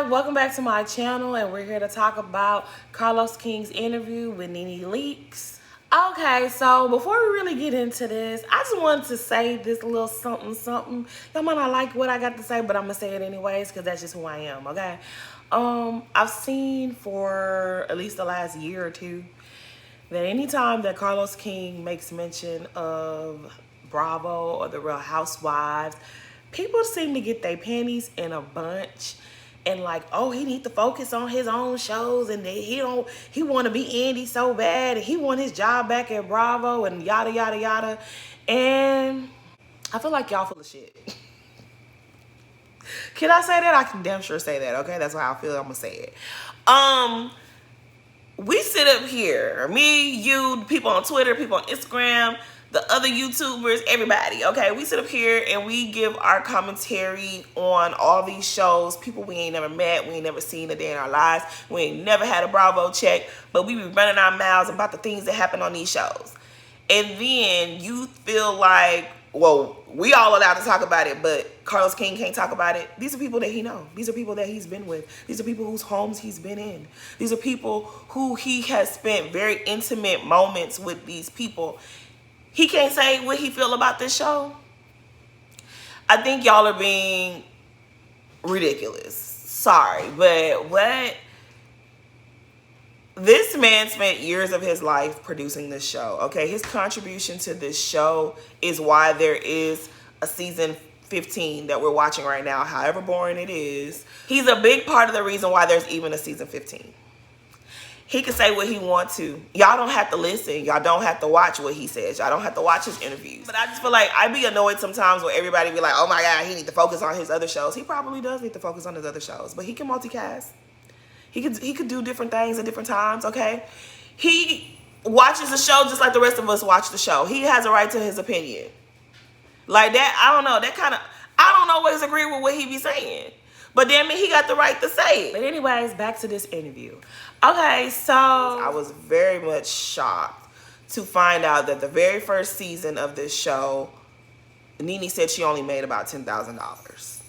welcome back to my channel, and we're here to talk about Carlos King's interview with Nene Leakes. Okay, so before we really get into this, I just wanted to say this little something. Y'all might not like what I got to say, but I'm gonna say it anyways because that's just who I am, okay? I've seen for at least the last year or two that anytime that Carlos King makes mention of Bravo or the Real Housewives, people seem to get their panties in a bunch and like, oh, he need to focus on his own shows, and he want to be Andy so bad, and he want his job back at Bravo, and yada yada yada. And I feel like y'all full of shit. Can I say that? I can damn sure say that. Okay, that's how I feel. I'm gonna say it. We sit up here, me, you, people on Twitter, people on Instagram, the other YouTubers, everybody, okay? We sit up here and we give our commentary on all these shows, people we ain't never met, we ain't never seen a day in our lives, we ain't never had a Bravo check, but we be running our mouths about the things that happen on these shows. And then you feel like, well, we all allowed to talk about it, but Carlos King can't talk about it. These are people that he knows. These are people that he's been with. These are people whose homes he's been in. These are people who he has spent very intimate moments with these people. He can't say what he feel about this show. I think y'all are being ridiculous. Sorry, but what? This man spent years of his life producing this show, okay? His contribution to this show is why there is a season 15 that we're watching right now, however boring it is. He's a big part of the reason why there's even a season 15. He can say what he wants to. Y'all don't have to listen. Y'all don't have to watch what he says. Y'all don't have to watch his interviews. But I just feel like I be annoyed sometimes when everybody be like, oh my God, he need to focus on his other shows. He probably does need to focus on his other shows, but he can multicast. He could do different things at different times, okay? He watches the show just like the rest of us watch the show. He has a right to his opinion. Like that, I don't know. I don't always agree with what he be saying. But damn it, he got the right to say it. But anyways, back to this interview. Okay, so I was very much shocked to find out that the very first season of this show, Nene said she only made about $10,000.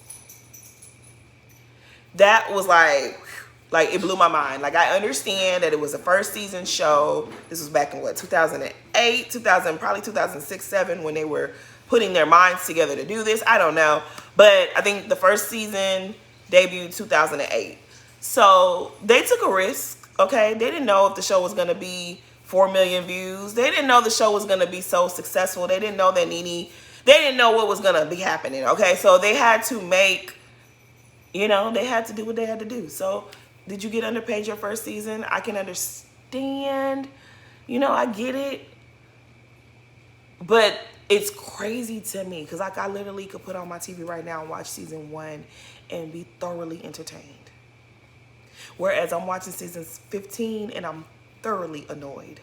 That was like it blew my mind. Like, I understand that it was a first season show. This was back in what, 2008, probably 2006, 7, when they were putting their minds together to do this. I don't know. But I think the first season debuted 2008. So they took a risk, okay? They didn't know if the show was going to be 4 million views. They didn't know the show was going to be so successful. They didn't know that they didn't know what was going to be happening, okay? So they had to make, they had to do what they had to do. So did you get underpaid your first season? I can understand. I get it. But it's crazy to me because like I literally could put on my TV right now and watch season 1 and be thoroughly entertained. Whereas I'm watching season 15 and I'm thoroughly annoyed.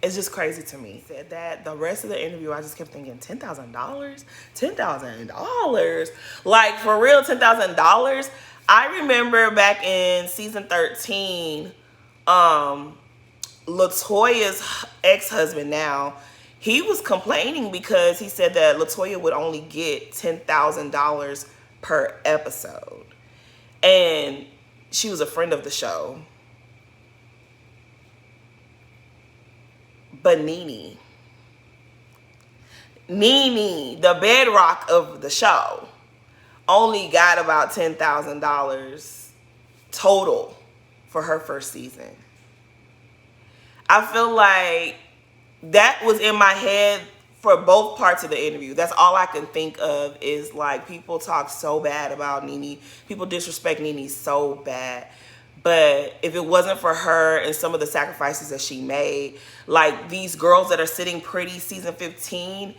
It's just crazy to me. Said that the rest of the interview, I just kept thinking, $10,000? $10,000? Like, for real, $10,000? I remember back in season 13, LaToya's ex-husband now, he was complaining because he said that LaToya would only get $10,000 per episode. And she was a friend of the show. But Nene, the bedrock of the show, only got about $10,000 total for her first season. I feel like that was in my head for both parts of the interview. That's all I can think of is like people talk so bad about Nene. People disrespect Nene so bad. But if it wasn't for her and some of the sacrifices that she made, like these girls that are sitting pretty season 15,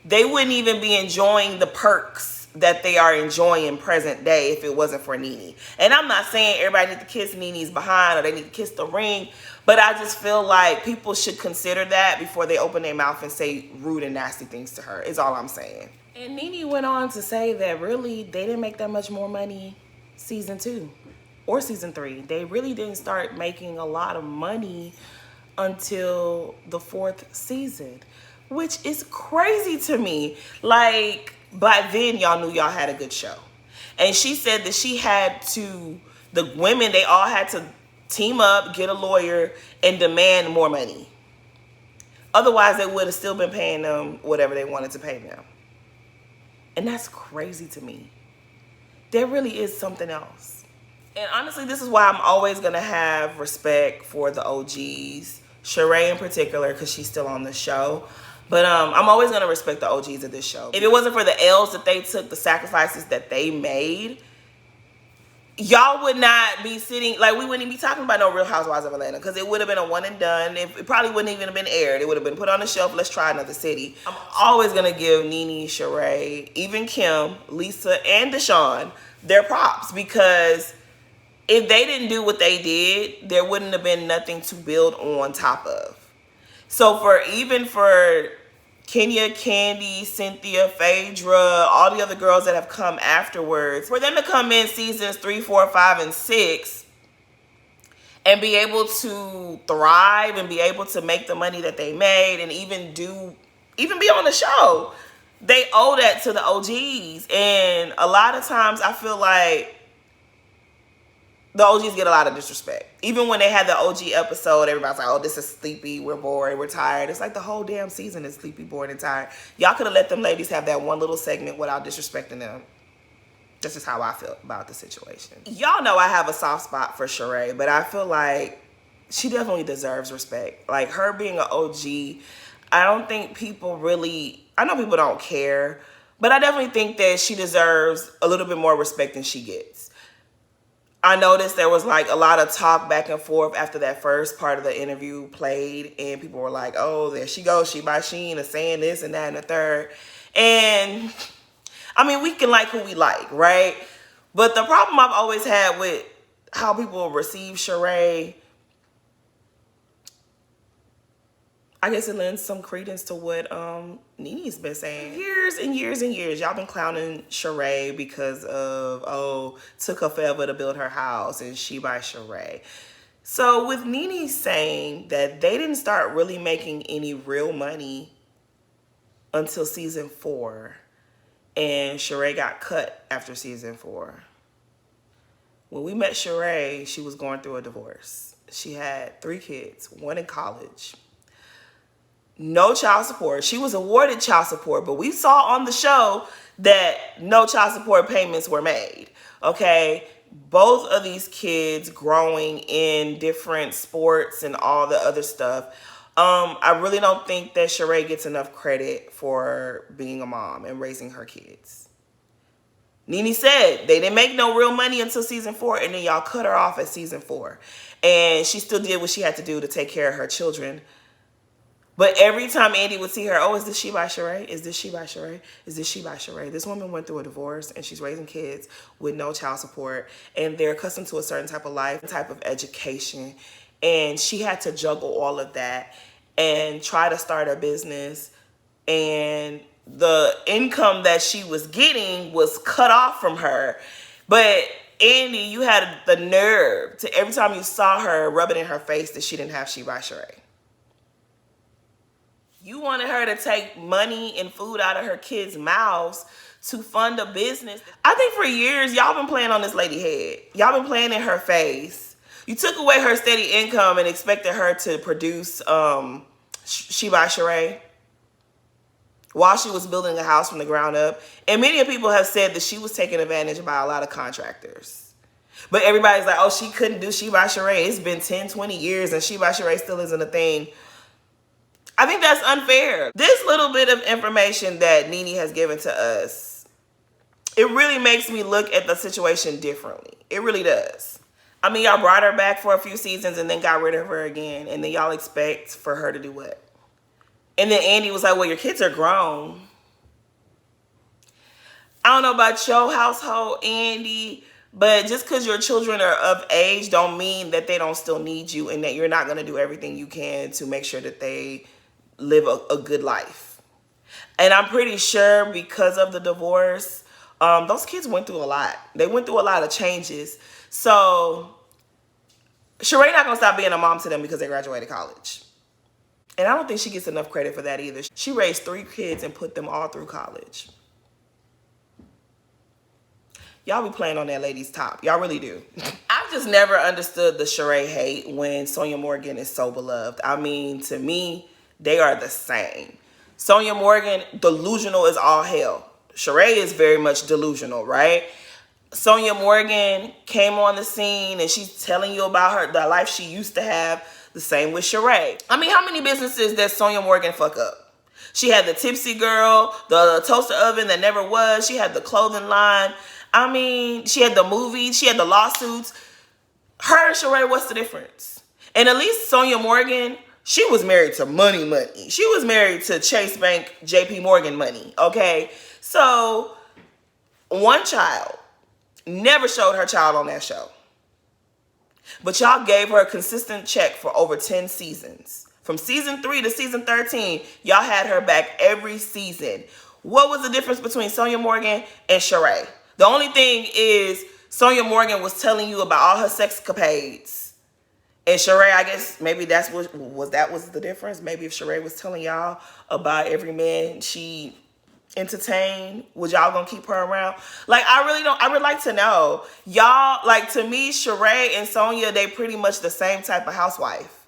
they wouldn't even be enjoying the perks that they are enjoying present day if it wasn't for Nene. And I'm not saying everybody needs to kiss Nene's behind or they need to kiss the ring, but I just feel like people should consider that before they open their mouth and say rude and nasty things to her, is all I'm saying. And Nene went on to say that really they didn't make that much more money season 2 or season 3. They really didn't start making a lot of money until the 4th season, which is crazy to me. Like, by then y'all knew y'all had a good show. And she said that the women, they all had to team up, get a lawyer, and demand more money. Otherwise, they would have still been paying them whatever they wanted to pay them. And that's crazy to me. There really is something else. And honestly, this is why I'm always going to have respect for the OGs. Sheree in particular, because she's still on the show. But I'm always going to respect the OGs of this show. If it wasn't for the L's that they took, the sacrifices that they made, y'all would not be sitting, like, we wouldn't even be talking about no Real Housewives of Atlanta, because it would have been a one and done. It probably wouldn't even have been aired. It would have been put on the shelf. Let's try another city. I'm always going to give Nene, Sheree, even Kim, Lisa, and Deshaun their props, because if they didn't do what they did, there wouldn't have been nothing to build on top of. So for Kenya, Candy, Cynthia, Phaedra, all the other girls that have come afterwards, for them to come in seasons 3, 4, 5, and 6 and be able to thrive and be able to make the money that they made and even be on the show, they owe that to the OGs. And a lot of times I feel like the OGs get a lot of disrespect. Even when they had the OG episode, everybody's like, oh, this is sleepy, we're bored, we're tired. It's like the whole damn season is sleepy, bored, and tired. Y'all could have let them ladies have that one little segment without disrespecting them. That's just how I feel about the situation. Y'all know I have a soft spot for Sheree, but I feel like she definitely deserves respect. Like, her being an OG, I don't think people really, I know people don't care, but I definitely think that she deserves a little bit more respect than she gets. I noticed there was like a lot of talk back and forth after that first part of the interview played, and people were like, oh, there she goes, she by Sheen is saying this and that and the third. And I mean, we can like who we like, right? But the problem I've always had with how people receive Sheree, I guess it lends some credence to what Nene's been saying. Years and years and years, y'all been clowning Sheree because of, oh, took her forever to build her house and she by Sheree. So with Nene saying that they didn't start really making any real money until season 4, and Sheree got cut after season 4. When we met Sheree, she was going through a divorce. She had 3 kids, 1 in college. No child support. She was awarded child support, but we saw on the show that no child support payments were made. Okay? Both of these kids growing in different sports and all the other stuff. I really don't think that Sheree gets enough credit for being a mom and raising her kids. Nene said they didn't make no real money until season 4, and then y'all cut her off at season 4. And she still did what she had to do to take care of her children. But every time Andy would see her, oh, is this she by Sheree? Is this she by Sheree? Is this she by Sheree? This woman went through a divorce and she's raising kids with no child support, and they're accustomed to a certain type of life, type of education. And she had to juggle all of that and try to start a business. And the income that she was getting was cut off from her. But Andy, you had the nerve to, every time you saw her, rub it in her face that she didn't have she by Sheree. You wanted her to take money and food out of her kids' mouths to fund a business. I think for years, y'all been playing on this lady head. Y'all been playing in her face. You took away her steady income and expected her to produce She by Sheree while she was building a house from the ground up. And many people have said that she was taken advantage by a lot of contractors. But everybody's like, oh, she couldn't do She by Sheree. It's been 10, 20 years and She by Sheree still isn't a thing. I think that's unfair. This little bit of information that Nene has given to us, it really makes me look at the situation differently. It really does. I mean, y'all brought her back for a few seasons and then got rid of her again. And then y'all expect for her to do what? And then Andy was like, well, your kids are grown. I don't know about your household, Andy, but just because your children are of age don't mean that they don't still need you and that you're not going to do everything you can to make sure that they live a good life. And I'm pretty sure because of the divorce, those kids went through a lot. They went through a lot of changes. So Sheree not going to stop being a mom to them because they graduated college. And I don't think she gets enough credit for that either. She raised 3 kids and put them all through college. Y'all be playing on that lady's top. Y'all really do. I've just never understood the Sheree hate when Sonia Morgan is so beloved. I mean, to me, they are the same. Sonia Morgan, delusional as all hell. Sheree is very much delusional, right? Sonia Morgan came on the scene and she's telling you about the life she used to have. The same with Sheree. I mean, how many businesses does Sonia Morgan fuck up? She had the Tipsy Girl, the toaster oven that never was. She had the clothing line. I mean, she had the movie. She had the lawsuits. Her and Sheree, what's the difference? And at least Sonia Morgan, she was married to money. She was married to Chase Bank, JP Morgan money, okay? So, one child. Never showed her child on that show. But y'all gave her a consistent check for over 10 seasons. From season 3 to season 13, y'all had her back every season. What was the difference between Sonia Morgan and Sheree? The only thing is Sonia Morgan was telling you about all her sexcapades. And Sheree, I guess maybe that was the difference. Maybe if Sheree was telling y'all about every man she entertain, would y'all gonna keep her around? Like, I would like to know. Y'all, like, to me, Sheree and Sonia, they pretty much the same type of housewife.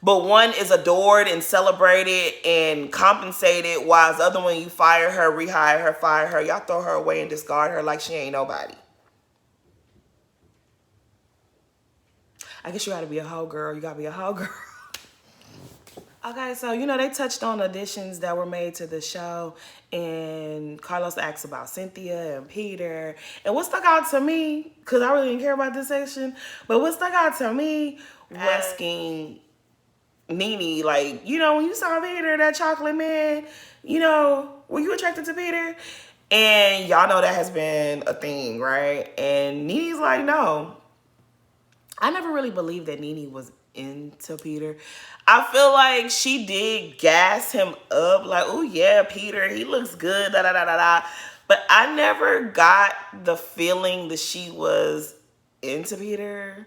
But one is adored and celebrated and compensated, while the other one, you fire her, rehire her, fire her. Y'all throw her away and discard her like she ain't nobody. I guess you gotta be a hoe girl. You gotta be a hoe girl. Okay, so, you know, they touched on additions that were made to the show, and Carlos asked about Cynthia and Peter. And what stuck out to me, because I really didn't care about this section, but what stuck out to me was asking Nene, like, you know, when you saw Peter, that chocolate man, you know, were you attracted to Peter? And y'all know that has been a thing, right? And Nene's like, no. I never really believed that Nene was into Peter. I feel like she did gas him up, like, oh yeah, Peter, he looks good, da da da da da. But I never got the feeling that she was into Peter.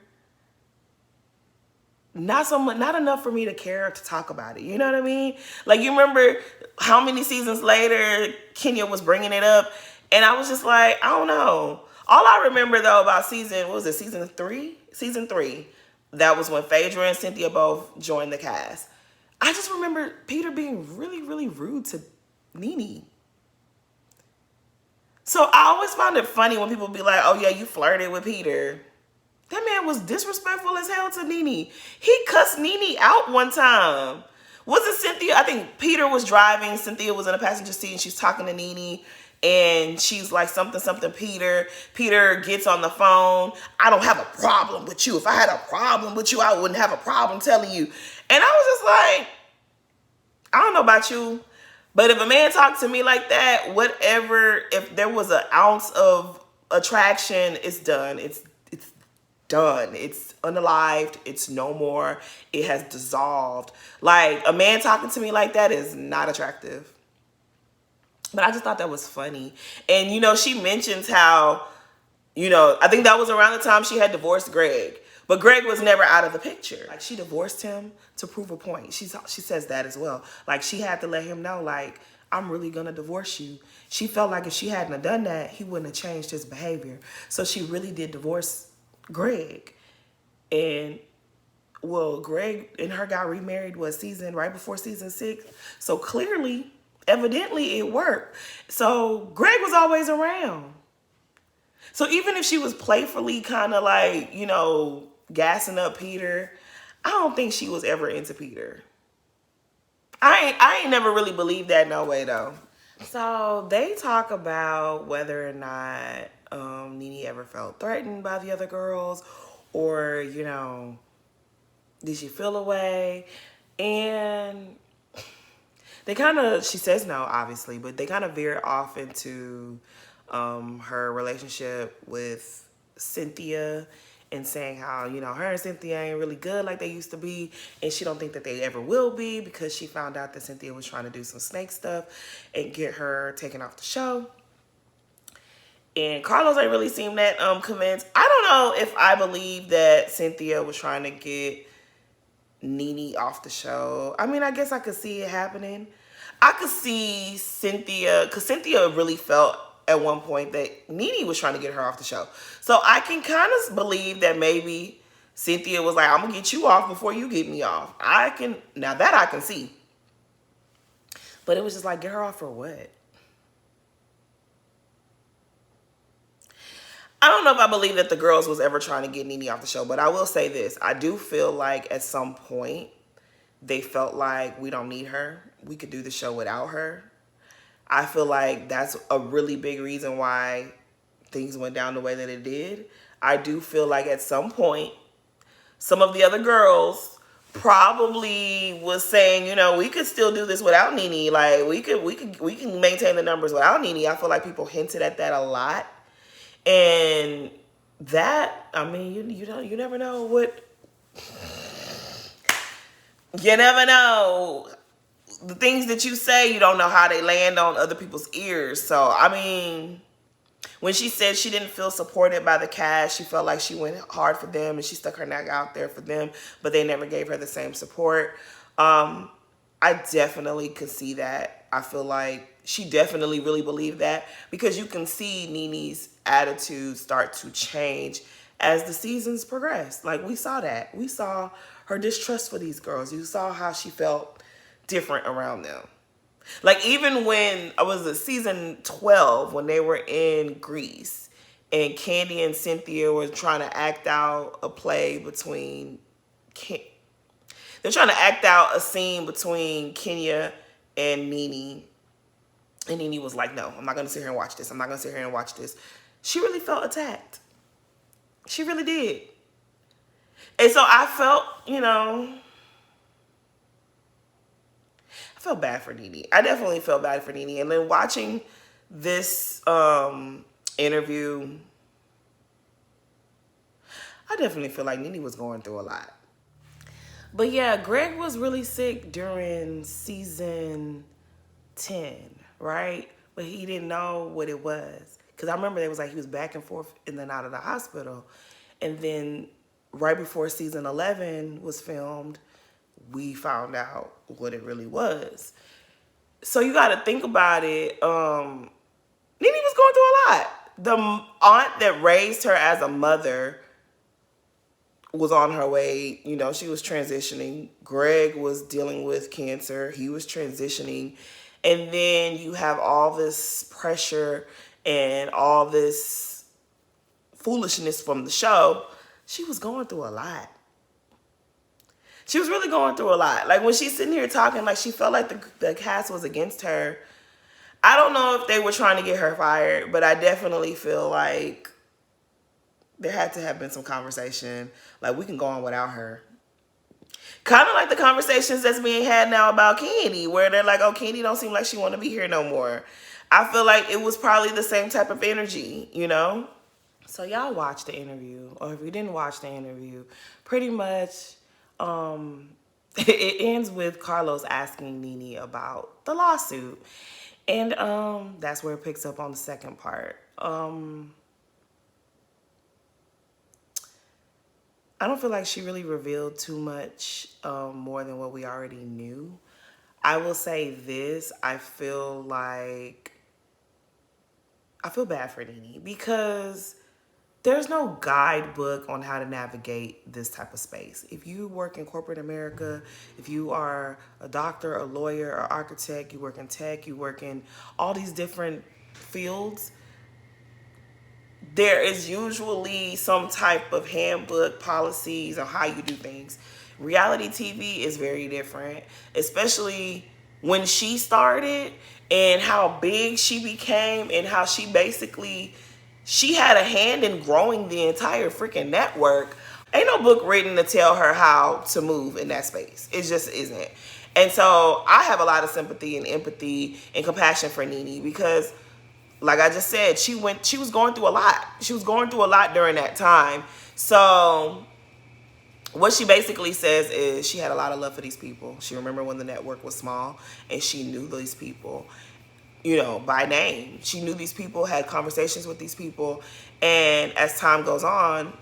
Not so much, not enough for me to care to talk about it. You know what I mean? Like, you remember how many seasons later Kenya was bringing it up, and I was just like, I don't know. All I remember though about season 3? Season 3. That was when Phaedra and Cynthia both joined the cast. I just remember Peter being really, really rude to Nene. So I always found it funny when people be like, oh yeah, you flirted with Peter. That man was disrespectful as hell to Nene. He cussed Nene out one time. Wasn't Cynthia? I think Peter was driving. Cynthia was in a passenger seat and she's talking to Nene. And she's like, something, Peter. Peter gets on the phone. I don't have a problem with you. If I had a problem with you, I wouldn't have a problem telling you. And I was just like, I don't know about you, but if a man talked to me like that, whatever, if there was an ounce of attraction, it's done. It's done. It's unalived. It's no more. It has dissolved. Like, a man talking to me like that is not attractive. But I just thought that was funny. And, you know, she mentions how, you know, I think that was around the time she had divorced Greg. But Greg was never out of the picture. Like, she divorced him to prove a point. She says that as well. Like, she had to let him know, like, I'm really going to divorce you. She felt like if she hadn't have done that, he wouldn't have changed his behavior. So she really did divorce Greg. And, well, Greg and her got remarried, right before season 6. So clearly, evidently it worked. So Greg was always around. So even if she was playfully kind of like, you know, gassing up Peter, I don't think she was ever into Peter. I ain't never really believed that no way though. So they talk about whether or not Nene ever felt threatened by the other girls, or, you know, did she feel away? And they kind of, she says no, obviously, but they kind of veer off into her relationship with Cynthia and saying how, you know, her and Cynthia ain't really good like they used to be, and she don't think that they ever will be, because she found out that Cynthia was trying to do some snake stuff and get her taken off the show. And Carlos ain't really seemed that convinced. I don't know if I believe that Cynthia was trying to get Nene off the show. I mean, I guess I could see it happening. I could see Cynthia, because Cynthia really felt at one point that Nene was trying to get her off the show. So I can kind of believe that maybe Cynthia was like, I'm going to get you off before you get me off. Now that I can see. But it was just like, get her off for what? I don't know if I believe that the girls was ever trying to get Nene off the show, but I will say this. I do feel like at some point they felt like we don't need her. We could do the show without her. I feel like that's a really big reason why things went down the way that it did. I do feel like at some point, some of the other girls probably was saying, you know, we could still do this without Nene. Like we can maintain the numbers without Nene. I feel like people hinted at that a lot. And that, I mean, you never know what, you never know. The things that you say, you don't know how they land on other people's ears. So, I mean, when she said she didn't feel supported by the cast, she felt like she went hard for them and she stuck her neck out there for them, but they never gave her the same support. I definitely could see that. I feel like she definitely really believed that because you can see Nene's attitude start to change as the seasons progressed. Like we saw that. We saw her distrust for these girls. You saw how she felt different around them. Like even when I was at season 12 when they were in Greece and Candy and Cynthia were trying to act out a play between they're trying to act out a scene between Kenya and Nene. And Nene was like, no, I'm not going to sit here and watch this. I'm not going to sit here and watch this. She really felt attacked. She really did. And so I felt, you know, I felt bad for Nene. I definitely felt bad for Nene. And then watching this interview, I definitely feel like Nene was going through a lot. But yeah, Greg was really sick during season 10, right? But he didn't know what it was. Because I remember it was like he was back and forth in and out of the hospital. And then right before season 11 was filmed, we found out what it really was. So you got to think about it. Nene was going through a lot. The aunt that raised her as a mother was on her way. You know, she was transitioning. Greg was dealing with cancer. He was transitioning. And then you have all this pressure and all this foolishness from the show. She was going through a lot. She was really going through a lot. Like when she's sitting here talking like she felt like the cast was against her. I don't know if they were trying to get her fired, but I definitely feel like there had to have been some conversation. Like we can go on without her. Kind of like the conversations that's being had now about Candy, where they're like, oh, Candy don't seem like she want to be here no more. I feel like it was probably the same type of energy, you know? So y'all watched the interview, or if you didn't watch the interview, pretty much it ends with Carlos asking Nene about the lawsuit. And that's where it picks up on the second part. I don't feel like she really revealed too much more than what we already knew. I will say this, I feel bad for Nene because there's no guidebook on how to navigate this type of space. If you work in corporate America, if you are a doctor, a lawyer, or architect, you work in tech, you work in all these different fields, there is usually some type of handbook, policies on how you do things. Reality TV is very different, especially when she started and how big she became and how she had a hand in growing the entire freaking network. Ain't no book written to tell her how to move in that space. It just isn't. And so I have a lot of sympathy and empathy and compassion for Nene because like I just said, she was going through a lot. She was going through a lot during that time. So what she basically says is she had a lot of love for these people. She remembered when the network was small and she knew these people, you know, by name. She knew these people, had conversations with these people. And as time goes on,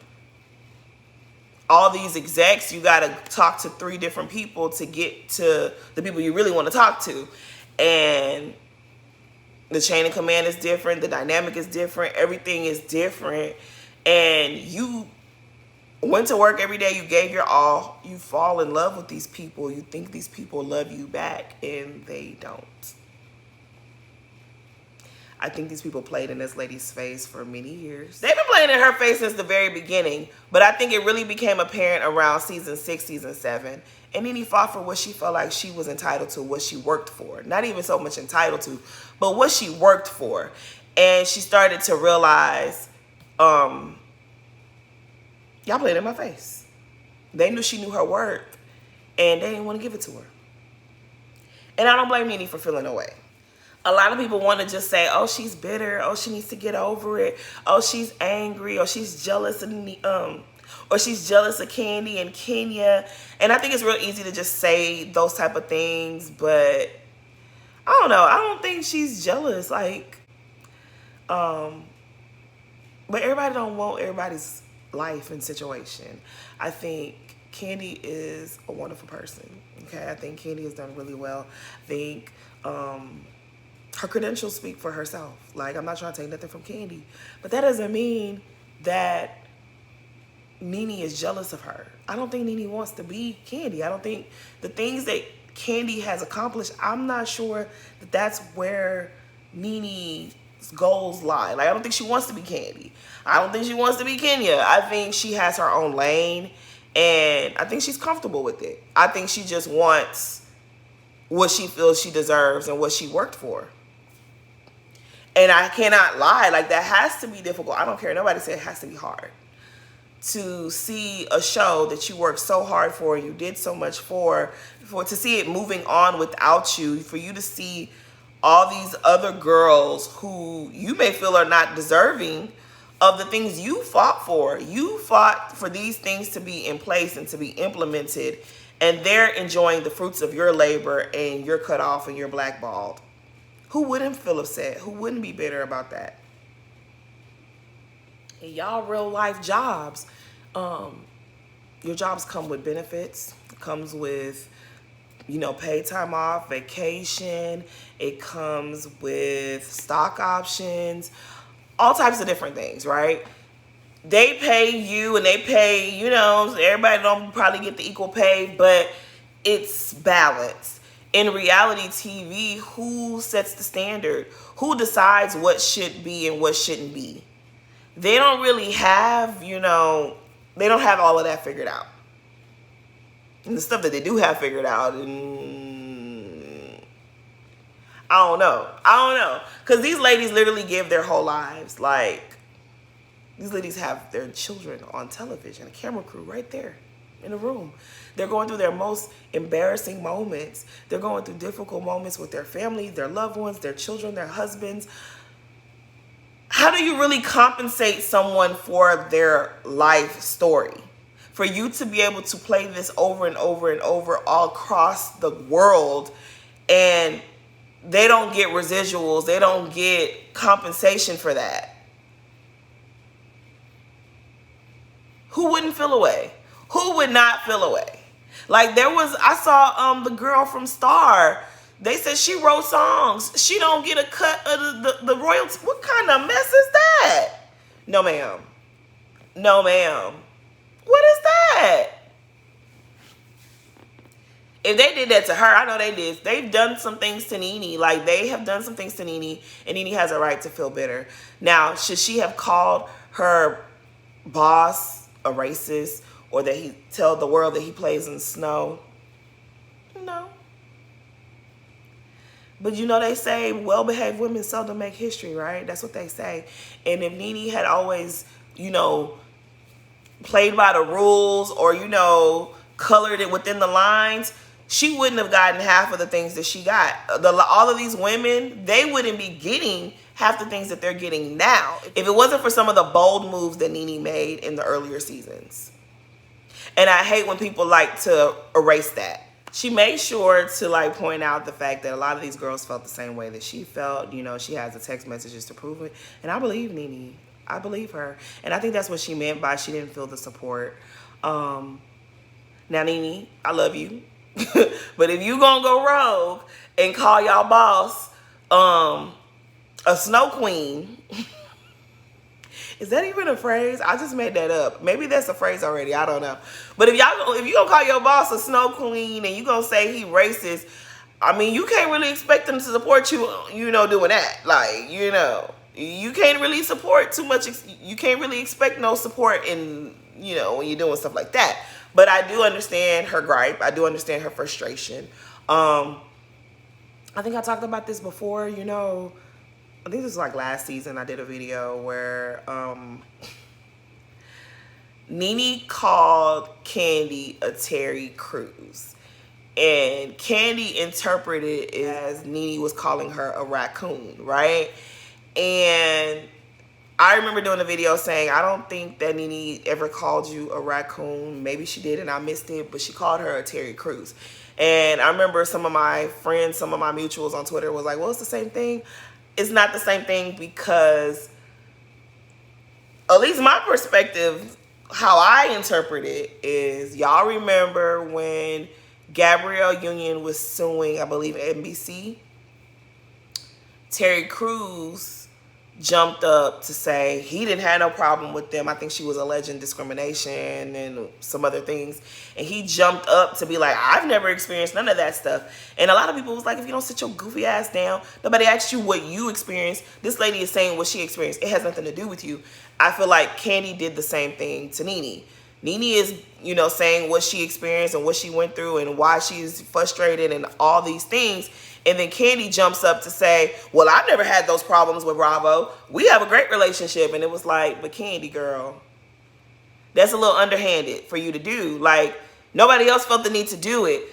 all these execs, you got to talk to 3 different people to get to the people you really want to talk to. And The chain of command is different. The dynamic is different. Everything is different. And you went to work every day. You gave your all. You fall in love with these people. You think these people love you back, and they don't. I think these people played in this lady's face for many years. They've been playing in her face since the very beginning, but I think it really became apparent around season 6, season 7. And Nene fought for what she felt like she was entitled to, what she worked for. Not even so much entitled to, but what she worked for. And she started to realize, y'all played in my face. They knew she knew her worth, and they didn't want to give it to her. And I don't blame Nene for feeling away. A lot of people want to just say, oh, she's bitter. Oh, she needs to get over it. Oh, she's angry. Or she's jealous of Candy and Kenya. And I think it's real easy to just say those type of things. But I don't know. I don't think she's jealous. Like, but everybody don't want everybody's life and situation. I think Candy is a wonderful person. Okay, I think Candy has done really well. I think her credentials speak for herself. Like, I'm not trying to take nothing from Candy, but that doesn't mean that Nene is jealous of her. I don't think Nene wants to be Candy. I don't think the things that Candy has accomplished, I'm not sure that that's where Nene's goals lie. Like, I don't think she wants to be Candy. I don't think she wants to be Kenya. I think she has her own lane, and I think she's comfortable with it. I think she just wants what she feels she deserves and what she worked for. And I cannot lie, like, that has to be difficult. I don't care. Nobody said it has to be hard to see a show that you worked so hard for, you did so much for to see it moving on without you, for you to see all these other girls who you may feel are not deserving of the things you fought for. You fought for these things to be in place and to be implemented, and they're enjoying the fruits of your labor, and you're cut off and you're blackballed. Who wouldn't feel upset? Who wouldn't be bitter about that? And y'all real life jobs, your jobs come with benefits. It comes with, paid time off, vacation. It comes with stock options, all types of different things, right? They pay you and they pay, everybody don't probably get the equal pay, but it's balanced. In reality TV, who sets the standard? Who decides what should be and what shouldn't be? They don't really have, they don't have all of that figured out. And the stuff that they do have figured out, I don't know. Because these ladies literally give their whole lives. Like, these ladies have their children on television, a camera crew right there in the room. They're going through their most embarrassing moments. They're going through difficult moments with their family, their loved ones, their children, their husbands. How do you really compensate someone for their life story? For you to be able to play this over and over and over all across the world, and they don't get residuals, they don't get compensation for that. Who wouldn't feel away? Who would not feel away? Like, I saw the girl from Star. They said she wrote songs. She don't get a cut of the royalties. What kind of mess is that? No, ma'am. No, ma'am. What is that? If they did that to her, I know they did. They've done some things to Nene. Like, they have done some things to Nene, and Nene has a right to feel bitter. Now, should she have called her boss a racist, or that he tell the world that he plays in snow? No. But they say well-behaved women seldom make history, right? That's what they say. And if Nene had always, played by the rules, or, colored it within the lines, she wouldn't have gotten half of the things that she got. All of these women, they wouldn't be getting half the things that they're getting now if it wasn't for some of the bold moves that Nene made in the earlier seasons. And I hate when people like to erase that. She made sure to point out the fact that a lot of these girls felt the same way that she felt. She has the text messages to prove it. And I believe Nene. I believe her. And I think that's what she meant by she didn't feel the support. Now, Nene, I love you. But if you gonna go rogue and call y'all boss, A snow queen. Is that even a phrase? I just made that up. Maybe that's a phrase already. I don't know. But if you gonna call your boss a snow queen and you gonna say he racist, I mean, you can't really expect them to support you, doing that. Like, you can't really support too much. You can't really expect no support in, when you're doing stuff like that. But I do understand her gripe. I do understand her frustration. I think I talked about this before, I think this was like last season. I did a video where Nene called Candy a Terry Crews. And Candy interpreted it as Nene was calling her a raccoon, right? And I remember doing a video saying, I don't think that Nene ever called you a raccoon. Maybe she did and I missed it, but she called her a Terry Crews. And I remember some of my friends, some of my mutuals on Twitter was like, well, it's the same thing. It's not the same thing because, at least my perspective, how I interpret it is, y'all remember when Gabrielle Union was suing, I believe, NBC? Terry Crews jumped up to say he didn't have no problem with them. I think she was alleging discrimination and some other things. And he jumped up to be like, I've never experienced none of that stuff. And a lot of people was like, if you don't sit your goofy ass down, nobody asked you what you experienced. This lady is saying what she experienced. It has nothing to do with you. I feel like Candy did the same thing to Nene. Nene is, saying what she experienced and what she went through and why she's frustrated and all these things. And then Candy jumps up to say, well, I've never had those problems with Bravo. We have a great relationship. And it was like, but Candy, girl, that's a little underhanded for you to do. Like, nobody else felt the need to do it.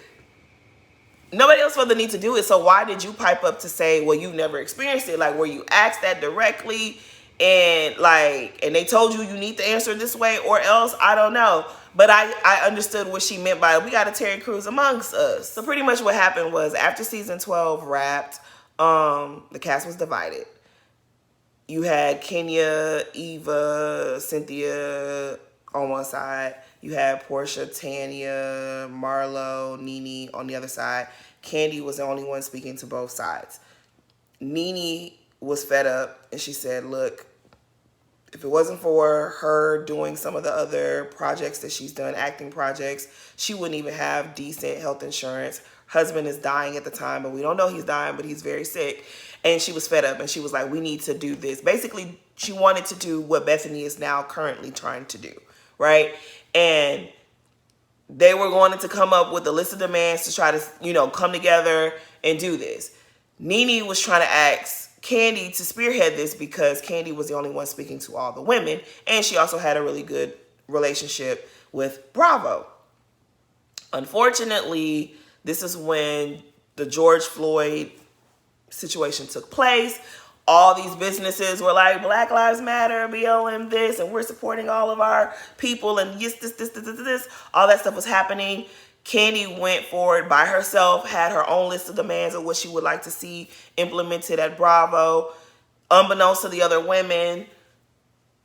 Nobody else felt the need to do it. So why did you pipe up to say, well, you never experienced it? Like, were you asked that directly? And they told you need to answer this way or else? I don't know. But I understood what she meant by, we got a Terry Crews amongst us. So pretty much what happened was, after season 12 wrapped, the cast was divided. You had Kenya, Eva, Cynthia on one side. You had Portia, Tanya, Marlo, Nene on the other side. Candy was the only one speaking to both sides. Nene was fed up and she said, look, if it wasn't for her doing some of the other projects that she's done, acting projects, she wouldn't even have decent health insurance. Husband is dying at the time, but we don't know he's dying, but he's very sick. And she was fed up and she was like, we need to do this. Basically, she wanted to do what Bethany is now currently trying to do, right? And they were going to come up with a list of demands to try to, come together and do this. Nene was trying to ask Candy to spearhead this because Candy was the only one speaking to all the women, and she also had a really good relationship with Bravo. Unfortunately, this is when the George Floyd situation took place. All these businesses were like, Black Lives Matter, BLM this, and we're supporting all of our people, and yes, this. All that stuff was happening. Candy went forward by herself, had her own list of demands of what she would like to see implemented at Bravo. Unbeknownst to the other women,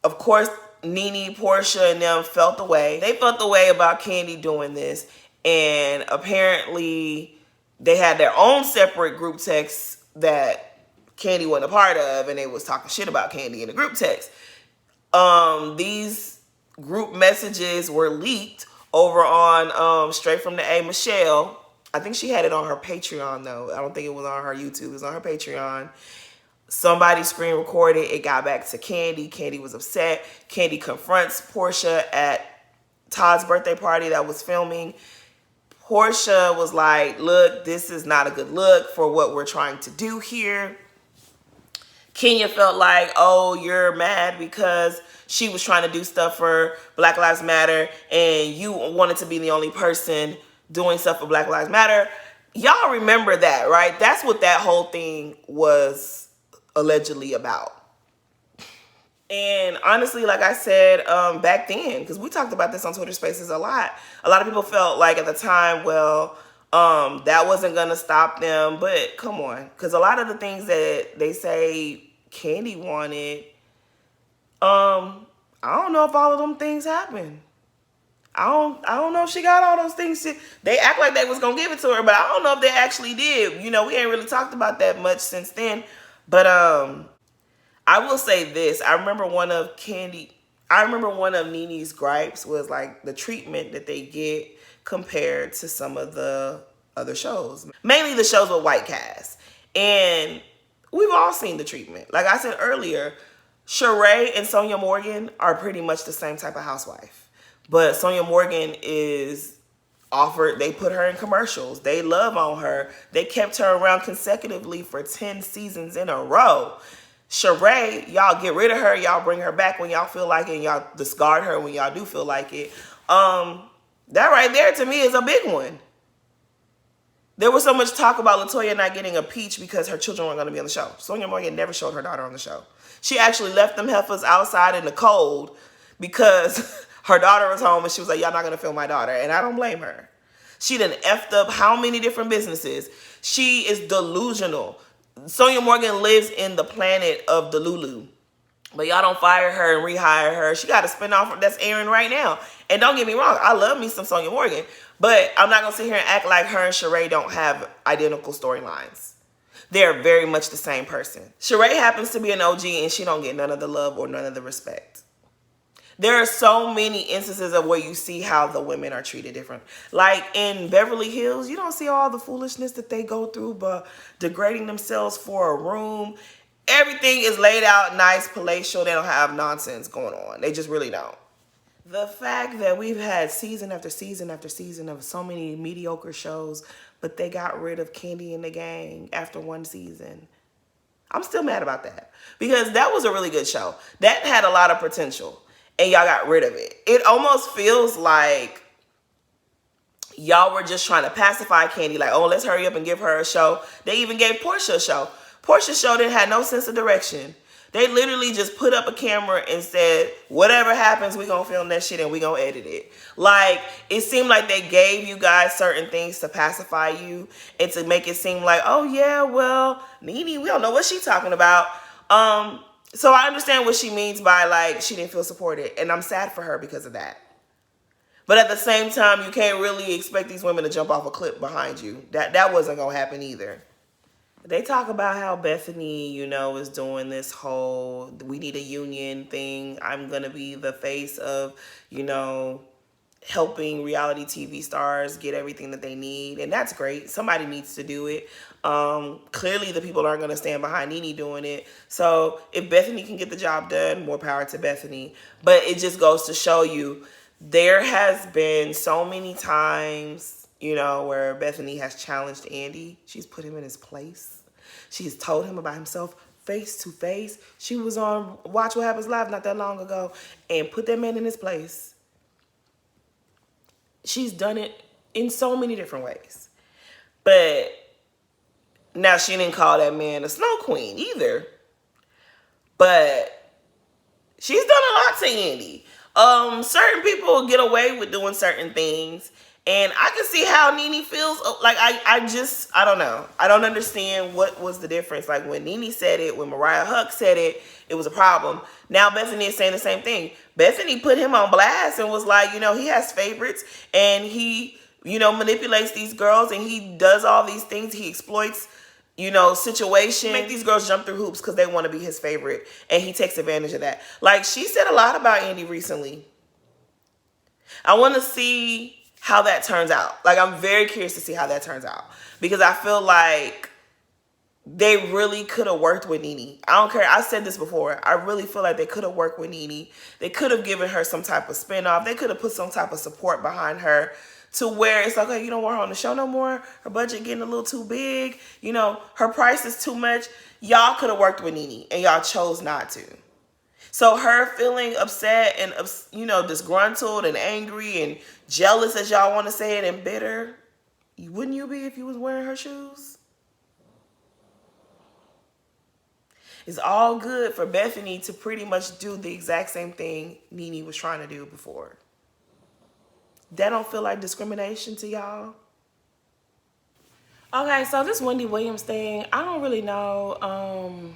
of course, Nene, Portia, and them felt the way. They felt the way about Candy doing this. And apparently, they had their own separate group text that Candy wasn't a part of, and they was talking shit about Candy in the group text. These group messages were leaked over on Straight from the A, Michelle. I think she had it on her Patreon, though. I don't think it was on her YouTube. It was on her Patreon. Somebody screen recorded. It got back to Candy. Candy was upset. Candy confronts Portia at Todd's birthday party that was filming. Portia was like, look, this is not a good look for what we're trying to do here. Kenya felt like, oh, you're mad because she was trying to do stuff for Black Lives Matter and you wanted to be the only person doing stuff for Black Lives Matter. Y'all remember that, right? That's what that whole thing was allegedly about. And honestly, like I said back then, because we talked about this on Twitter Spaces a lot of people felt like at the time, well, that wasn't going to stop them. But come on, because a lot of the things that they say Candy wanted, I don't know if all of them things happened. I don't know if she got all those things. They act like they was going to give it to her, but I don't know if they actually did. We ain't really talked about that much since then. But I will say this. I remember one of Nene's gripes was like the treatment that they get compared to some of the other shows. Mainly the shows with white cast. And we've all seen the treatment. Like I said earlier, Sheree and Sonia Morgan are pretty much the same type of housewife. But Sonia Morgan is offered, they put her in commercials. They love on her. They kept her around consecutively for 10 seasons in a row. Sheree, y'all get rid of her. Y'all bring her back when y'all feel like it, and y'all discard her when y'all do feel like it. That right there to me is a big one. There was so much talk about LaToya not getting a peach because her children weren't going to be on the show. Sonia Morgan never showed her daughter on the show. She actually left them heifers outside in the cold because her daughter was home and she was like, y'all not going to film my daughter. And I don't blame her. She done effed up how many different businesses. She is delusional. Sonia Morgan lives in the planet of Delulu. But y'all don't fire her and rehire her. She got a spinoff that's airing right now. And don't get me wrong, I love me some Sonia Morgan. But I'm not going to sit here and act like her and Sheree don't have identical storylines. They're very much the same person. Sheree happens to be an OG and she don't get none of the love or none of the respect. There are so many instances of where you see how the women are treated different. Like in Beverly Hills, you don't see all the foolishness that they go through, but degrading themselves for a room. Everything is laid out nice, palatial. They don't have nonsense going on. They just really don't. The fact that we've had season after season after season of so many mediocre shows, but they got rid of Candy and the Gang after one season. I'm still mad about that because that was a really good show. That had a lot of potential. And y'all got rid of it. It almost feels like y'all were just trying to pacify Candy. Like, oh, let's hurry up and give her a show. They even gave Portia a show. Portia's show didn't have no sense of direction. They literally just put up a camera and said, whatever happens, we're going to film that shit and we're going to edit it. Like, it seemed like they gave you guys certain things to pacify you and to make it seem like, oh, yeah, well, Nene, we don't know what she's talking about. So I understand what she means by like she didn't feel supported, and I'm sad for her because of that. But at the same time, you can't really expect these women to jump off a cliff behind you. That wasn't gonna happen either. They talk about how Bethany, you know, is doing this whole we need a union thing. I'm gonna be the face of, you know, helping reality TV stars get everything that they need, and that's great. Somebody needs to do it. Clearly the people aren't going to stand behind Nene doing it. So if Bethany can get the job done, more power to Bethany. But it just goes to show you there has been so many times, you know, where Bethany has challenged Andy. She's put him in his place. She's told him about himself face to face. She was on Watch What Happens Live not that long ago and put that man in his place. She's done it in so many different ways. But now, she didn't call that man a snow queen either. But she's done a lot to Andy. Certain people get away with doing certain things. And I can see how Nene feels. Like, I don't know. I don't understand what was the difference. Like, when Nene said it, when Mariah Huck said it, it was a problem. Now Bethany is saying the same thing. Bethany put him on blast and was like, you know, he has favorites. And he, you know, manipulates these girls. And he does all these things. He exploits, you know, situation. Make these girls jump through hoops because they want to be his favorite. And he takes advantage of that. Like, she said a lot about Andy recently. I want to see how that turns out. Like, I'm very curious to see how that turns out. Because I feel like they really could have worked with Nene. I don't care. I said this before. I really feel like they could have worked with Nene. They could have given her some type of spinoff. They could have put some type of support behind her to where it's like, okay, you don't want her on the show no more. Her budget getting a little too big. You know, her price is too much. Y'all could have worked with Nene, and y'all chose not to. So her feeling upset and, you know, disgruntled and angry and jealous, as y'all want to say it, and bitter, wouldn't you be if you was wearing her shoes? It's all good for Bethany to pretty much do the exact same thing Nene was trying to do before. That don't feel like discrimination to y'all? Okay, so this Wendy Williams thing, I don't really know.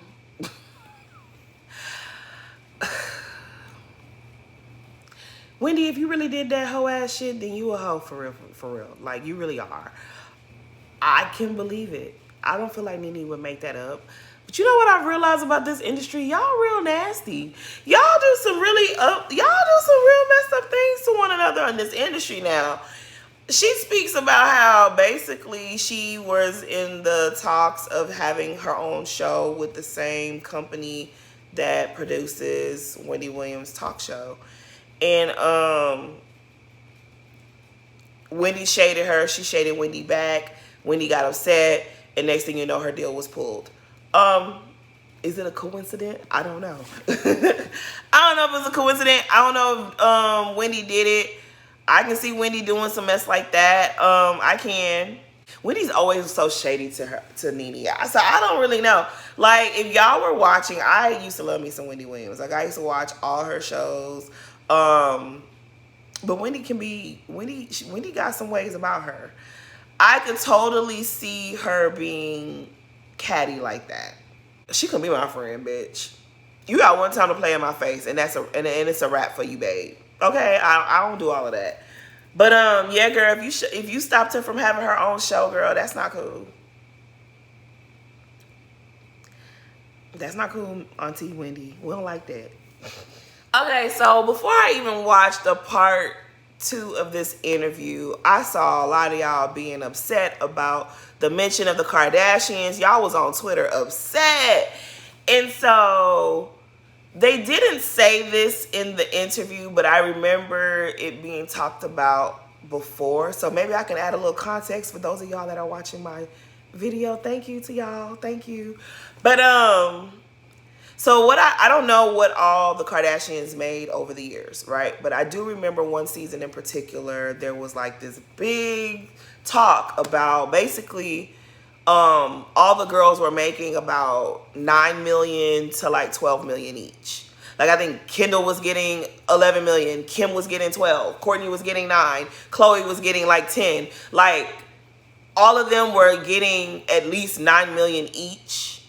Wendy, if you really did that hoe ass shit, then you a hoe for real, for real. Like, you really are. I can believe it. I don't feel like Nene would make that up. But you know what I've realized about this industry? Y'all real nasty. Y'all do some real messed up things to one another in this industry now. She speaks about how basically she was in the talks of having her own show with the same company that produces Wendy Williams' talk show. And Wendy shaded her. She shaded Wendy back. Wendy got upset. And next thing you know, her deal was pulled. Is it a coincidence? I don't know. I don't know if it's a coincidence. I don't know if Wendy did it. I can see Wendy doing some mess like that. I can. Wendy's always so shady to Nene. So I don't really know. Like, if y'all were watching, I used to love me some Wendy Williams. Like, I used to watch all her shows. But Wendy got some ways about her. I could totally see her being catty like that. She couldn't be my friend, bitch. You got one time to play in my face, and it's a wrap for you, babe. Okay, I don't do all of that. But yeah, girl, if you stopped her from having her own show, girl, that's not cool. That's not cool, Auntie Wendy. We don't like that. Okay, so before I even watched the part 2 of this interview, I saw a lot of y'all being upset about the mention of the Kardashians. Y'all was on Twitter upset. And so they didn't say this in the interview, but I remember it being talked about before. So maybe I can add a little context for those of y'all that are watching my video. Thank you to y'all. Thank you. But so I don't know what all the Kardashians made over the years, right? But I do remember one season in particular, there was like this big talk about basically all the girls were making about $9 million to like $12 million each. Like, I think Kendall was getting 11 million, Kim was getting 12, Courtney was getting 9, Khloe was getting like 10. Like, all of them were getting at least 9 million each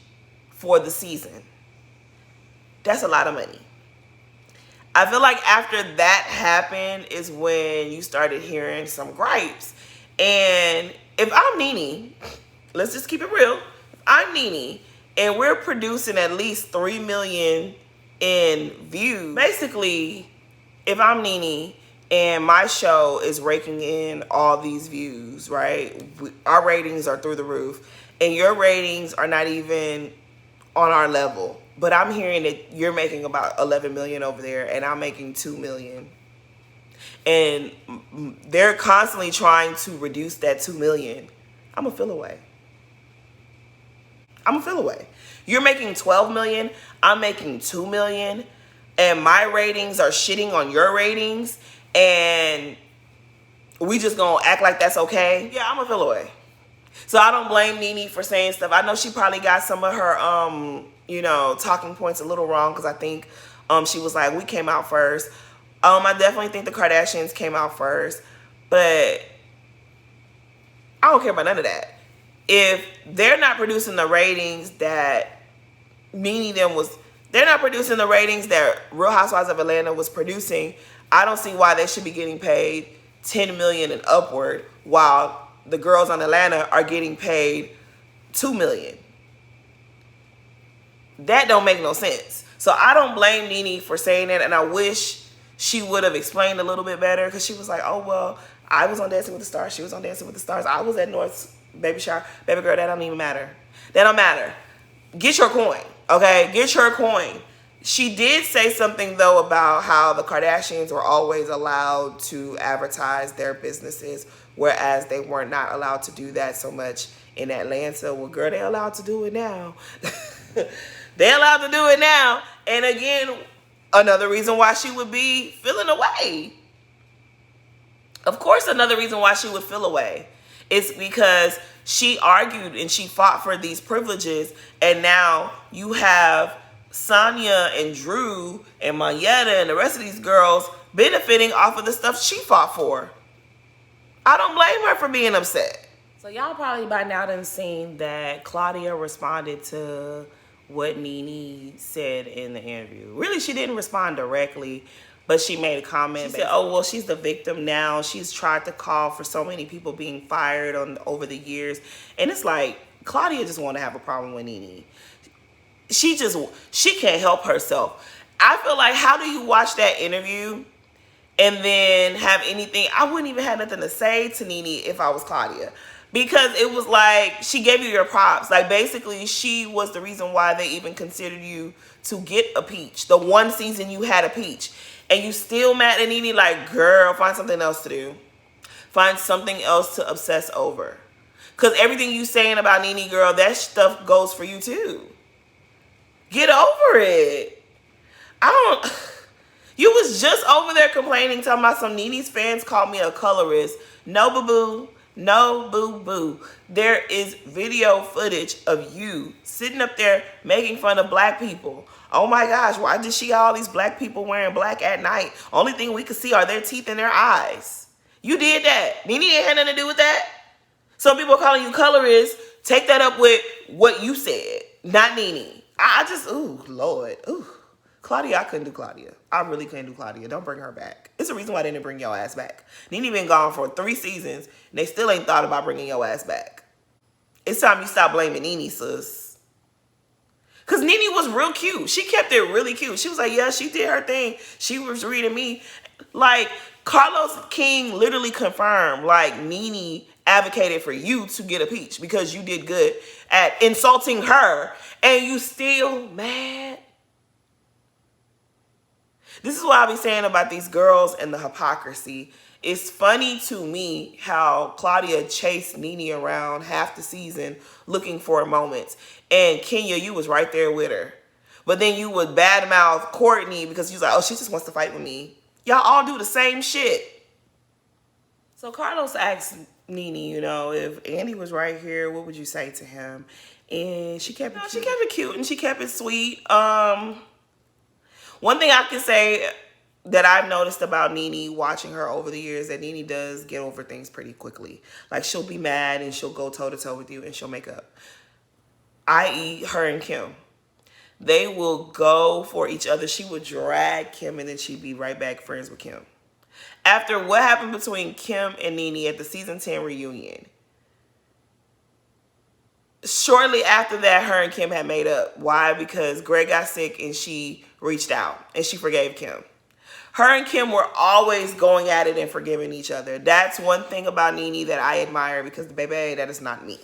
for the season. That's a lot of money. I feel like after that happened is when you started hearing some gripes. And if I'm Nene, let's just keep it real. If I'm Nene and we're producing at least 3 million in views, basically, if I'm Nene and my show is raking in all these views, right? Our ratings are through the roof, and your ratings are not even on our level. But I'm hearing that you're making about 11 million over there, and I'm making 2 million. And they're constantly trying to reduce that 2 million. I'm a feel away. I'm a feel away. You're making 12 million. I'm making 2 million. And my ratings are shitting on your ratings. And we just gonna act like that's okay. Yeah, I'm a feel away. So I don't blame Nene for saying stuff. I know she probably got some of her, talking points a little wrong, because I think she was like, we came out first. I definitely think the Kardashians came out first, but I don't care about none of that. If they're not producing the ratings that they're not producing the ratings that Real Housewives of Atlanta was producing, I don't see why they should be getting paid 10 million and upward, while the girls on Atlanta are getting paid 2 million. That don't make no sense. So I don't blame Nene for saying that, and I wish she would have explained a little bit better, because she was like, oh, well, I was on Dancing with the Stars. She was on Dancing with the Stars. I was at North's baby shower. Baby girl, that don't even matter. That don't matter. Get your coin, okay? Get your coin. She did say something, though, about how the Kardashians were always allowed to advertise their businesses, whereas they were not allowed to do that so much in Atlanta. Well, girl, they're allowed to do it now. They're allowed to do it now. And again, another reason why she would be feeling away. Of course, another reason why she would feel away is because she argued and she fought for these privileges. And now you have Sonia and Drew and Mayetta and the rest of these girls benefiting off of the stuff she fought for. I don't blame her for being upset. So y'all probably by now done seen that Claudia responded to what Nene said in the interview. Really, she didn't respond directly, but she made a comment. She said, oh, well, she's the victim now. She's tried to call for so many people being fired over the years. And it's like, Claudia just want to have a problem with Nene. she can't help herself. I feel like, how do you watch that interview and then have anything? I wouldn't even have nothing to say to Nene if I was Claudia, because it was like she gave you your props. Like, basically, she was the reason why they even considered you to get a peach. The one season you had a peach, and you still mad at Nene. Like, girl, find something else to do. Find something else to obsess over. Because everything you saying about Nene, girl, that stuff goes for you too. Get over it. I don't... You was just over there complaining, talking about some Nene's fans called me a colorist. No, boo-boo. No, boo-boo. There is video footage of you sitting up there making fun of black people. Oh my gosh, why did she got all these black people wearing black at night? Only thing we could see are their teeth and their eyes. You did that. Nene ain't had nothing to do with that. Some people are calling you colorist. Take that up with what you said, not Nene. I just, ooh, Lord. Ooh. Claudia, I couldn't do Claudia. I really couldn't do Claudia. Don't bring her back. It's the reason why they didn't bring your ass back. Nene been gone for 3 seasons, and they still ain't thought about bringing your ass back. It's time you stop blaming Nene, sis. Because Nene was real cute. She kept it really cute. She was like, yeah, she did her thing. She was reading me. Like, Carlos King literally confirmed, like, Nene advocated for you to get a peach because you did good at insulting her, and you still mad. This is what I be saying about these girls and the hypocrisy. It's funny to me how Claudia chased Nene around half the season looking for moments. And Kenya, you was right there with her. But then you would badmouth Courtney because you was like, oh, she just wants to fight with me. Y'all all do the same shit. So Carlos asked Nene, you know, if Andy was right here, what would you say to him? And she kept it cute and she kept it sweet. One thing I can say that I've noticed about Nene watching her over the years, that Nene does get over things pretty quickly. Like, she'll be mad and she'll go toe-to-toe with you and she'll make up. I.e. her and Kim. They will go for each other. She would drag Kim and then she'd be right back friends with Kim. After what happened between Kim and Nene at the season 10 reunion, shortly after that, her and Kim had made up. Why? Because Greg got sick and she reached out and she forgave Kim. Her and Kim were always going at it and forgiving each other. That's one thing about Nene that I admire, because, baby, that is not me.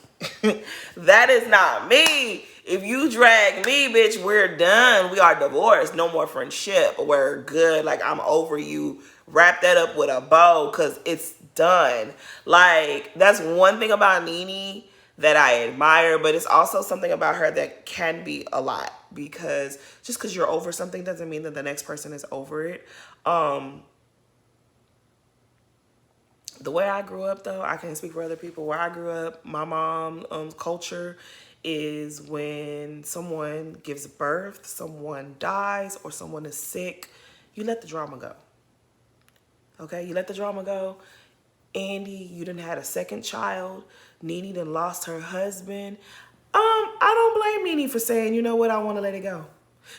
That is not me. If you drag me, bitch, we're done. We are divorced. No more friendship. We're good. Like, I'm over you. Wrap that up with a bow because it's done. Like, that's one thing about Nene that I admire, but it's also something about her that can be a lot, because just because you're over something doesn't mean that the next person is over it. The way I grew up, though, I can't speak for other people. Where I grew up, my mom's culture is when someone gives birth, someone dies, or someone is sick, you let the drama go. Okay, you let the drama go. Andy, you done had a second child. Nene done lost her husband. I don't blame Nene for saying, you know what, I want to let it go.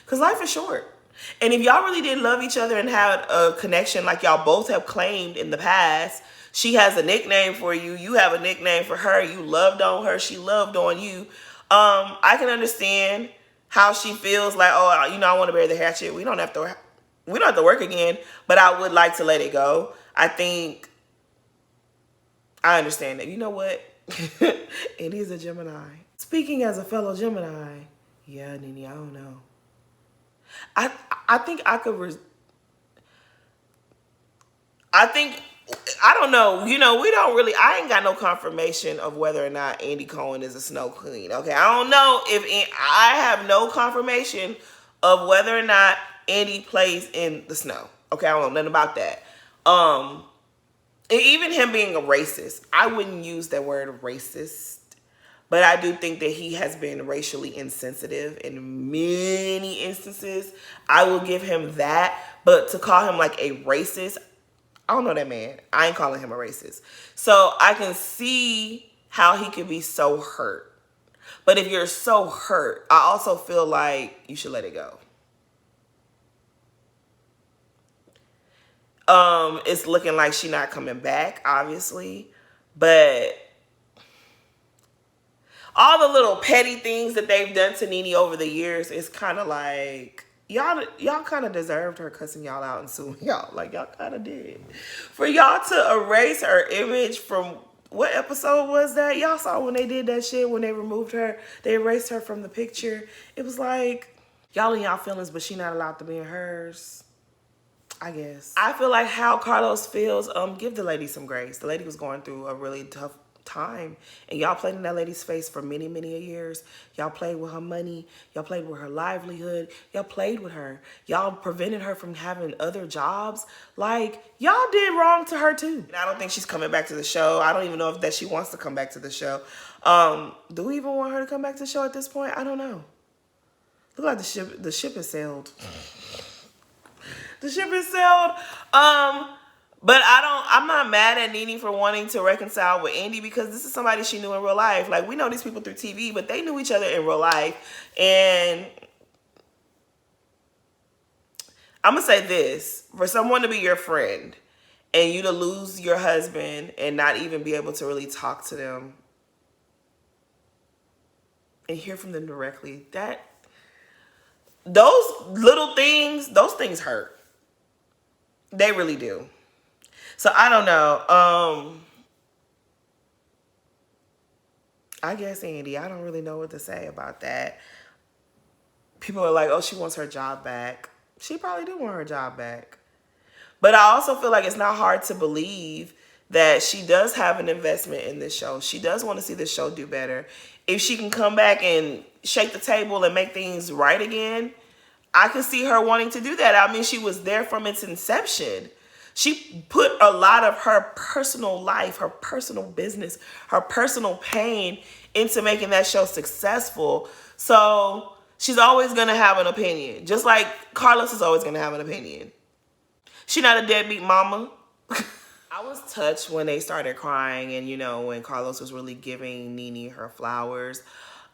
Because life is short. And if y'all really did love each other and had a connection like y'all both have claimed in the past, she has a nickname for you, you have a nickname for her, you loved on her, she loved on you. I can understand how she feels like, oh, you know, I want to bury the hatchet. We don't have to work again, but I would like to let it go. I think I understand that. You know what? It is a Gemini. Speaking as a fellow Gemini, yeah, Nene, I don't know. I think I could. I don't know. You know, we don't really. I ain't got no confirmation of whether or not Andy Cohen is a snow queen. Okay, I don't know if I have no confirmation of whether or not Andy plays in the snow. Okay, I don't know nothing about that. Even him being a racist, I wouldn't use that word racist, but I do think that he has been racially insensitive in many instances. I will give him that, but to call him like a racist, I don't know that man. I ain't calling him a racist. So I can see how he could be so hurt. But if you're so hurt, I also feel like you should let it go. It's looking like she's not coming back, obviously. But all the little petty things that they've done to Nene over the years is kind of like, y'all kind of deserved her cussing y'all out and suing y'all. Like, y'all kind of did. For y'all to erase her image from, what episode was that? Y'all saw when they did that shit, when they removed her, they erased her from the picture. It was like, y'all in y'all feelings, but she not allowed to be in hers. I guess. I feel like how Carlos feels, give the lady some grace. The lady was going through a really tough time, and y'all played in that lady's face for many, many years. Y'all played with her money. Y'all played with her livelihood. Y'all played with her. Y'all prevented her from having other jobs. Like, y'all did wrong to her too. And I don't think she's coming back to the show. I don't even know if that she wants to come back to the show. Do we even want her to come back to the show at this point? I don't know. Look like the ship has sailed. The ship is sailed. But I'm not mad at Nene for wanting to reconcile with Andy, because this is somebody she knew in real life. Like, we know these people through TV, but they knew each other in real life. And I'm going to say this. For someone to be your friend and you to lose your husband and not even be able to really talk to them and hear from them directly, those little things, those things hurt. They really do. So I don't know. I guess Andy, I don't really know what to say about that. People are like, oh, she wants her job back. She probably do want her job back. But I also feel like it's not hard to believe that she does have an investment in this show. She does want to see this show do better. If she can come back and shake the table and make things right again, I could see her wanting to do that. I mean, she was there from its inception. She put a lot of her personal life, her personal business, her personal pain into making that show successful. So she's always going to have an opinion. Just like Carlos is always going to have an opinion. She's not a deadbeat mama. I was touched when they started crying and, you know, when Carlos was really giving Nene her flowers.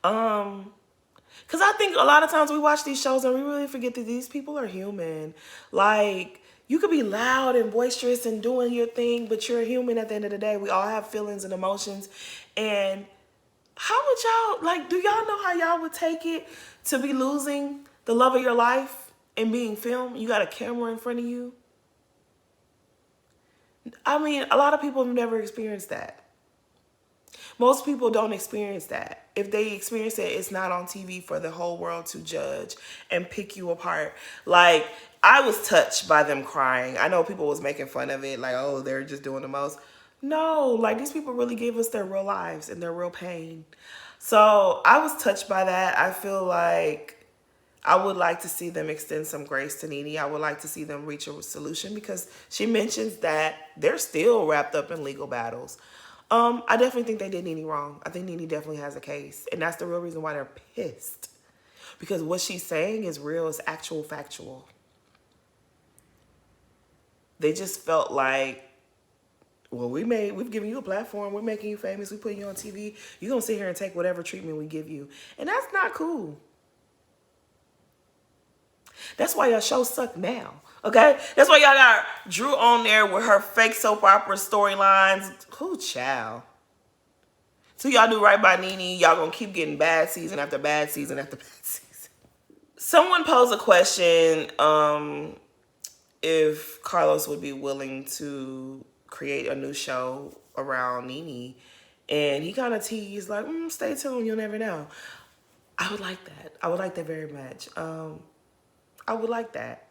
Because I think a lot of times we watch these shows and we really forget that these people are human. Like, you could be loud and boisterous and doing your thing, but you're a human at the end of the day. We all have feelings and emotions. And how would y'all, like, do y'all know how y'all would take it to be losing the love of your life and being filmed? You got a camera in front of you. I mean, a lot of people have never experienced that. Most people don't experience that. If they experience it, it's not on TV for the whole world to judge and pick you apart. Like, I was touched by them crying. I know people was making fun of it, like, oh, they're just doing the most. No, like, these people really gave us their real lives and their real pain. So I was touched by that. I feel like I would like to see them extend some grace to Nene. I would like to see them reach a solution, because she mentions that they're still wrapped up in legal battles. I definitely think they did Nene wrong. I think Nene definitely has a case. And that's the real reason why they're pissed. Because what she's saying is real, it's actual, factual. They just felt like, well, we've given you a platform. We're making you famous. We put you on TV. You're going to sit here and take whatever treatment we give you. And that's not cool. That's why your show suck now, okay? That's why y'all got Drew on there with her fake soap opera storylines. Who child? So y'all do right by Nene. Y'all gonna keep getting bad season after bad season after bad season. Someone posed a question if Carlos would be willing to create a new show around Nene. And he kind of teased like, stay tuned, you'll never know. I would like that. I would like that very much. I would like that.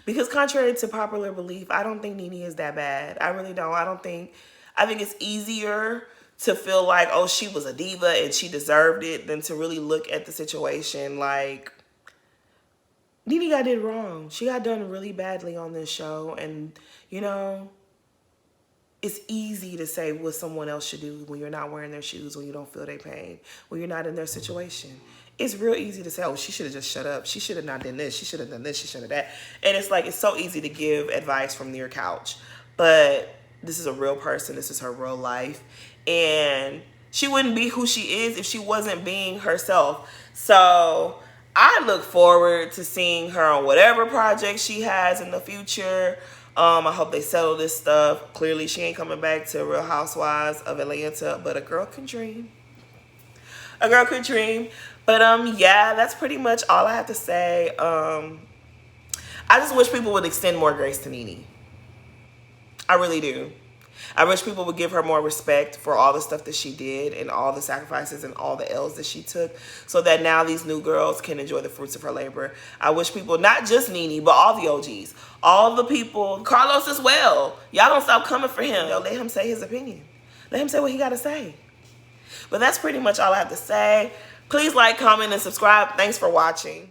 Because contrary to popular belief, I don't think Nene is that bad. I really don't. I think it's easier to feel like, oh, she was a diva and she deserved it, than to really look at the situation like, Nene got did wrong. She got done really badly on this show. And, you know, it's easy to say what someone else should do when you're not wearing their shoes, when you don't feel their pain, when you're not in their situation. It's real easy to say, oh, she should have just shut up. She should have not done this. She should have done this. She should have that. And it's like, it's so easy to give advice from your couch. But this is a real person. This is her real life. And she wouldn't be who she is if she wasn't being herself. So I look forward to seeing her on whatever project she has in the future. I hope they settle this stuff. Clearly, she ain't coming back to Real Housewives of Atlanta, but a girl can dream. A girl could dream. But yeah, that's pretty much all I have to say. I just wish people would extend more grace to Nene. I really do. I wish people would give her more respect for all the stuff that she did and all the sacrifices and all the L's that she took, so that now these new girls can enjoy the fruits of her labor. I wish people, not just Nene, but all the OGs, all the people, Carlos as well. Y'all don't stop coming for him. Let him say his opinion. Let him say what he got to say. But that's pretty much all I have to say. Please like, comment, and subscribe. Thanks for watching.